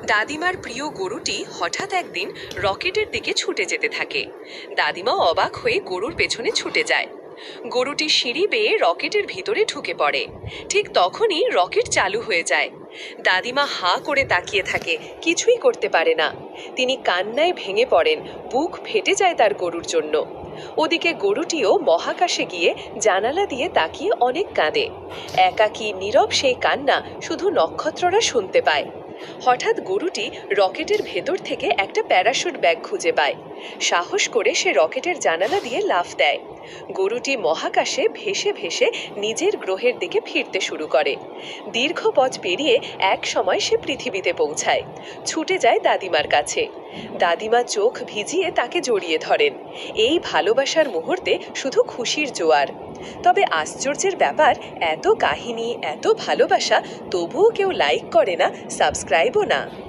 দাদিমার প্রিয় গরুটি হঠাৎ একদিন রকেটের দিকে ছুটে যেতে থাকে। দাদিমা অবাক হয়ে গরুর পেছনে ছুটে যায়। গরুটি সিঁড়ি বেয়ে রকেটের ভিতরে ঢুকে পড়ে। ঠিক তখনই রকেট চালু হয়ে যায়। দাদিমা হাঁ করে তাকিয়ে থাকে, কিছুই করতে পারে না। তিনি কান্নায় ভেঙে পড়েন, বুক ফেটে যায় তার গরুর জন্য। ওদিকে গরুটিও মহাকাশে গিয়ে জানালা দিয়ে তাকিয়ে অনেক কাঁদে। একাকী নীরব সেই কান্না শুধু নক্ষত্ররা শুনতে পায়। হঠাৎ গরুটি রকেটের ভেতর থেকে একটা প্যারাশুট ব্যাগ খুঁজে পায়। সাহস করে সে রকেটের জানালা দিয়ে লাফ দেয়। গরুটি মহাকাশে ভেসে ভেসে নিজের গ্রহের দিকে ফিরতে শুরু করে। দীর্ঘ পথ পেরিয়ে এক সময় সে পৃথিবীতে পৌঁছায়। ছুটে যায় দাদিমার কাছে। দাদিমা চোখ ভিজিয়ে তাকে জড়িয়ে ধরেন। এই ভালোবাসার মুহূর্তে শুধু খুশির জোয়ার। তবে আশ্চর্যের ব্যাপার, এত কাহিনী, এত ভালোবাসা, তবুও কেউ লাইক করে না, সাবস্ক্রাইবও না।